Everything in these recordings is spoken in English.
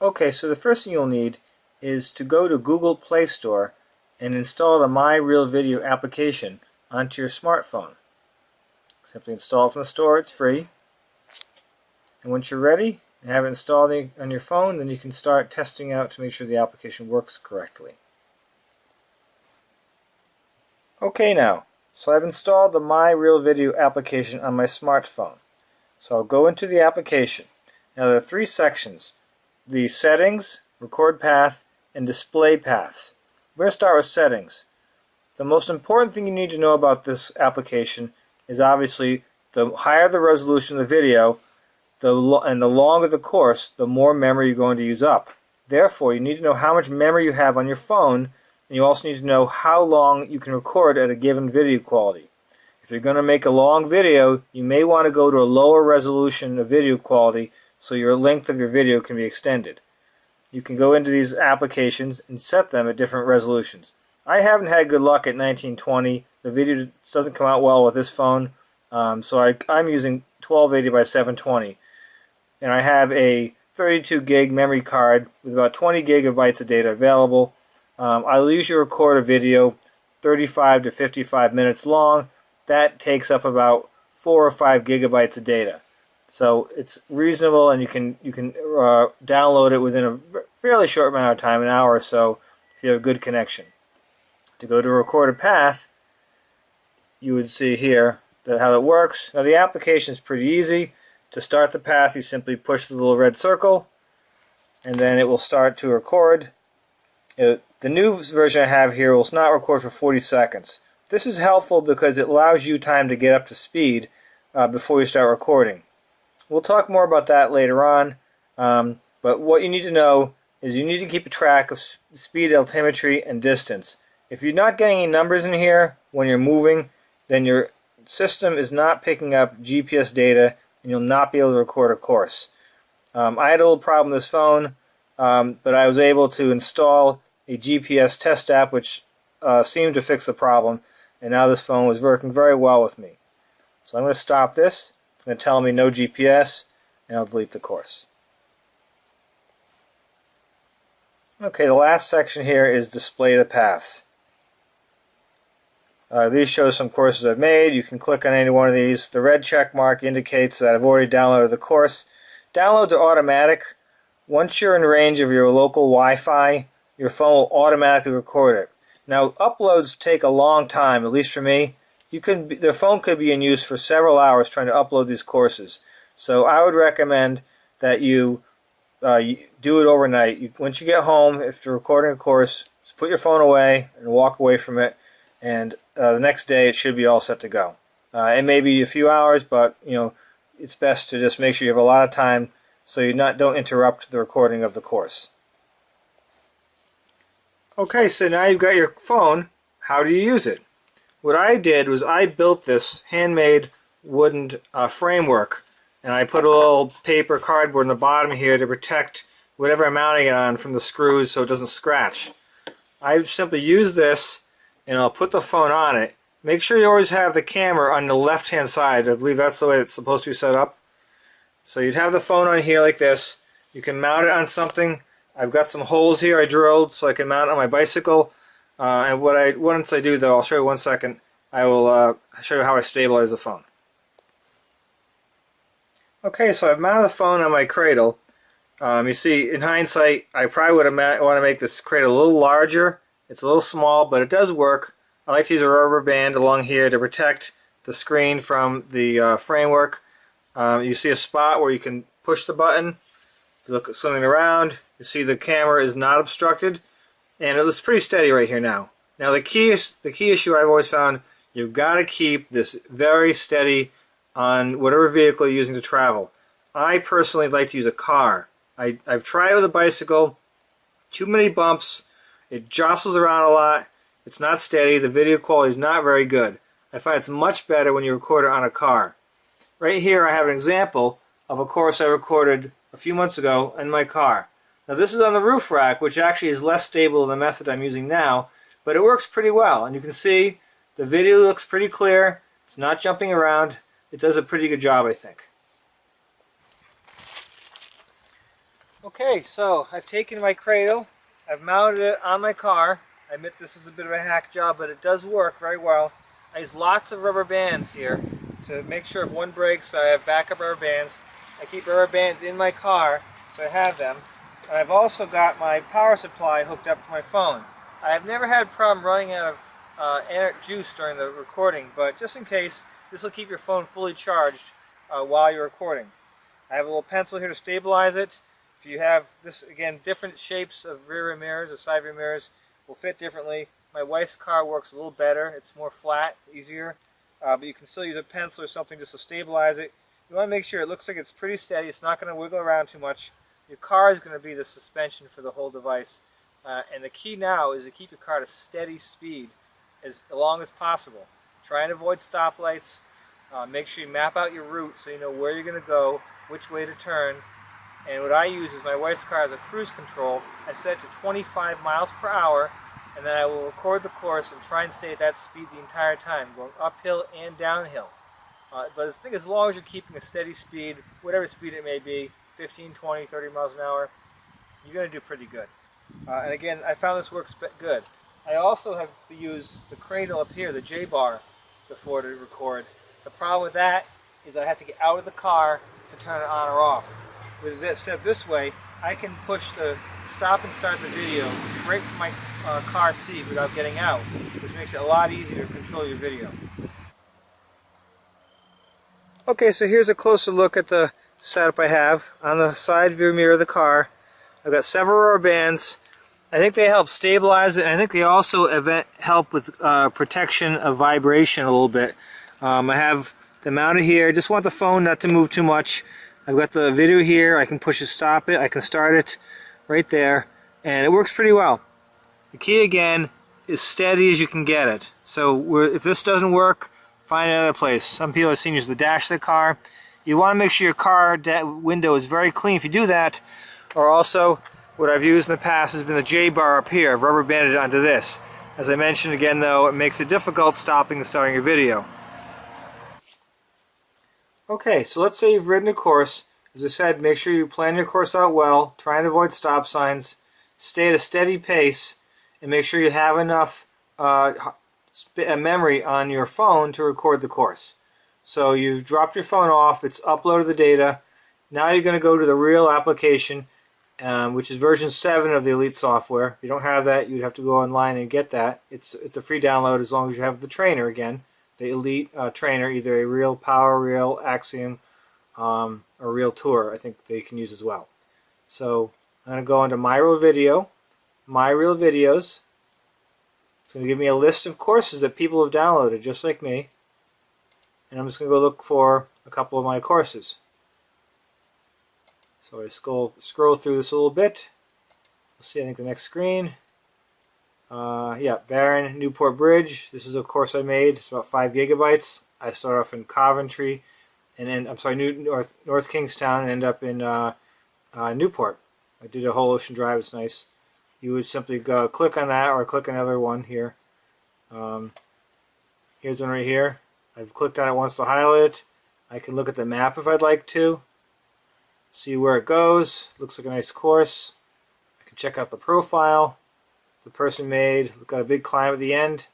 Okay, so the first thing you'll need is to go to Google Play Store and install the MyRealVideo application onto your smartphone. Simply install it from the store, it's free. And once you're ready and have it installed on your phone, then you can start testing out to make sure the application works correctly. Okay now, so I've installed the MyRealVideo application on my smartphone. So I'll go into the application. Now there are three sections: the settings, record path, and display paths. We're going to start with settings. The most important thing you need to know about this application is obviously the higher the resolution of the video and the longer the course, the more memory you're going to use up. Therefore, you need to know how much memory you have on your phone, and you also need to know how long you can record at a given video quality. If you're going to make a long video, you may want to go to a lower resolution of video quality so your length of your video can be extended. You can go into these applications and set them at different resolutions. I haven't had good luck at 1920. The video doesn't come out well with this phone, so I'm using 1280 by 720. And I have a 32 gig memory card with about 20 gigabytes of data available. I'll usually record a video 35 to 55 minutes long. That takes up about 4 or 5 gigabytes of data. So it's reasonable, and you can download it within a fairly short amount of time, an hour or so, if you have a good connection. To go to record a path, you would see here how it works. Now the application is pretty easy. To start the path, you simply push the little red circle, and then it will start to record. The new version I have here will not record for 40 seconds. This is helpful because it allows you time to get up to speed before you start recording. We'll talk more about that later on, but what you need to know is you need to keep a track of speed, altimetry, and distance. If you're not getting any numbers in here when you're moving, then your system is not picking up GPS data, and you'll not be able to record a course. I had a little problem with this phone, but I was able to install a GPS test app which seemed to fix the problem, and now this phone was working very well with me. So I'm going to stop this. It's going to tell me no GPS, and I'll delete the course. Okay, the last section here is display the paths. These show some courses I've made. You can click on any one of these. The red check mark indicates that I've already downloaded the course. Downloads are automatic. Once you're in range of your local Wi-Fi, your phone will automatically record it. Now, uploads take a long time, at least for me. The phone could be in use for several hours trying to upload these courses. So I would recommend that you do it overnight. Once you get home, if you're recording a course, just put your phone away and walk away from it, and the next day it should be all set to go. It may be a few hours, but it's best to just make sure you have a lot of time so you don't interrupt the recording of the course. Okay, so now you've got your phone. How do you use it? What I did was I built this handmade wooden framework, and I put a little paper cardboard in the bottom here to protect whatever I'm mounting it on from the screws so it doesn't scratch. I simply use this, and I'll put the phone on it. Make sure you always have the camera on the left hand side. I believe that's the way it's supposed to be set up. So you'd have the phone on here like this. You can mount it on something. I've got some holes here I drilled so I can mount it on my bicycle. And once I do, though, I'll show you 1 second. I will show you how I stabilize the phone. Okay, so I've mounted the phone on my cradle. You see, in hindsight, I probably would want to make this cradle a little larger. It's a little small, but it does work. I like to use a rubber band along here to protect the screen from the framework. You see a spot where you can push the button. If you look at something around, you see the camera is not obstructed, and it looks pretty steady right here now. Now the key issue I've always found, you've got to keep this very steady on whatever vehicle you're using to travel. I personally like to use a car. I've tried it with a bicycle. Too many bumps. It jostles around a lot. It's not steady. The video quality is not very good. I find it's much better when you record it on a car. Right here I have an example of a course I recorded a few months ago in my car. Now this is on the roof rack, which actually is less stable than the method I'm using now, but it works pretty well. And you can see the video looks pretty clear. It's not jumping around. It does a pretty good job, I think. Okay, so I've taken my cradle, I've mounted it on my car. I admit this is a bit of a hack job, but it does work very well. I use lots of rubber bands here to make sure if one breaks, I have backup rubber bands. I keep rubber bands in my car, so I have them. And I've also got my power supply hooked up to my phone. I've never had a problem running out of juice during the recording, but just in case, this will keep your phone fully charged while you're recording. I have a little pencil here to stabilize it. If you have this, again, different shapes of rear mirrors, the side rear mirrors will fit differently. My wife's car works a little better. It's more flat, easier, but you can still use a pencil or something just to stabilize it. You want to make sure it looks like it's pretty steady. It's not going to wiggle around too much. Your car is going to be the suspension for the whole device. And the key now is to keep your car at a steady speed as long as possible. Try and avoid stoplights. Make sure you map out your route so you know where you're going to go, which way to turn. And what I use is my wife's car has a cruise control. I set it to 25 miles per hour, and then I will record the course and try and stay at that speed the entire time, going uphill and downhill. But I think as long as you're keeping a steady speed, whatever speed it may be, 15, 20, 30 miles an hour, you're going to do pretty good. And again, I found this works good. I also have used the cradle up here, the J-bar, before to record. The problem with that is I have to get out of the car to turn it on or off. With this set this way, I can push the stop and start the video right from my car seat without getting out, which makes it a lot easier to control your video. Okay, so here's a closer look at the setup I have. On the side view mirror of the car, I've got several rubber bands. I think they help stabilize it, and I think they also help with protection of vibration a little bit. I have them mounted here. I just want the phone not to move too much. I've got the video here. I can push it, stop it. I can start it right there, and it works pretty well. The key again is steady as you can get it. So if this doesn't work, find another place. Some people have seen use the dash of the car. You want to make sure your car window is very clean if you do that. Or also, what I've used in the past has been the J-bar up here. I've rubber banded it onto this. As I mentioned again though, it makes it difficult stopping and starting your video. Okay, so let's say you've ridden a course. As I said, make sure you plan your course out well, try and avoid stop signs, stay at a steady pace, and make sure you have enough memory on your phone to record the course. So you've dropped your phone off, it's uploaded the data. Now you're going to go to the Real application, which is version 7 of the Elite software. If you don't have that, you'd have to go online and get that. It's a free download as long as you have the trainer again. The Elite trainer, either a Real Power, Real Axiom, or Real Tour, I think they can use as well. So I'm going to go into MyRealVideo, MyRealVideos. It's going to give me a list of courses that people have downloaded, just like me. And I'm just going to go look for a couple of my courses. So I scroll through this a little bit. You'll see, I think, the next screen. Yeah, Barron, Newport Bridge. This is a course I made. It's about 5 gigabytes. I start off in Coventry, and then North Kingstown, and end up in Newport. I did a whole Ocean Drive. It's nice. You would simply go click on that, or click another one here. Here's one right here. I've clicked on it once to highlight it. I can look at the map if I'd like to. See where it goes. Looks like a nice course. I can check out the profile the person made. Look at a big climb at the end.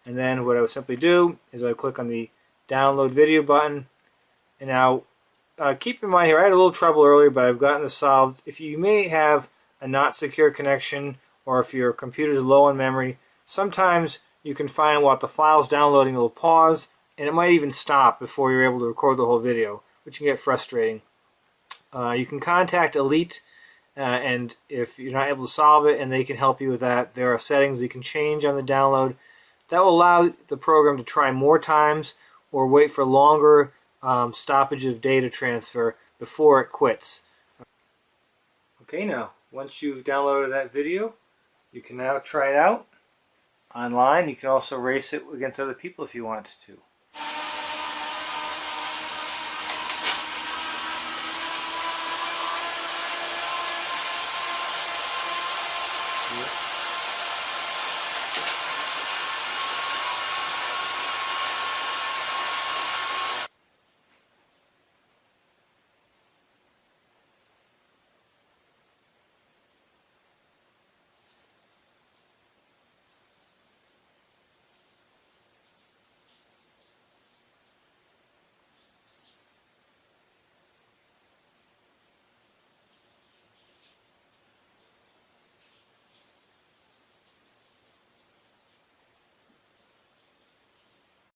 And then what I would simply do is I click on the download video button. And now keep in mind here, I had a little trouble earlier, but I've gotten this solved. If you may have a not secure connection, or if your computer is low on memory, sometimes you can find while the file's downloading, it will pause, and it might even stop before you're able to record the whole video, which can get frustrating. You can contact Elite, and if you're not able to solve it, and they can help you with that, there are settings you can change on the download that will allow the program to try more times or wait for longer stoppage of data transfer before it quits. Okay, now once you've downloaded that video, you can now try it out online. You can also race it against other people if you want to.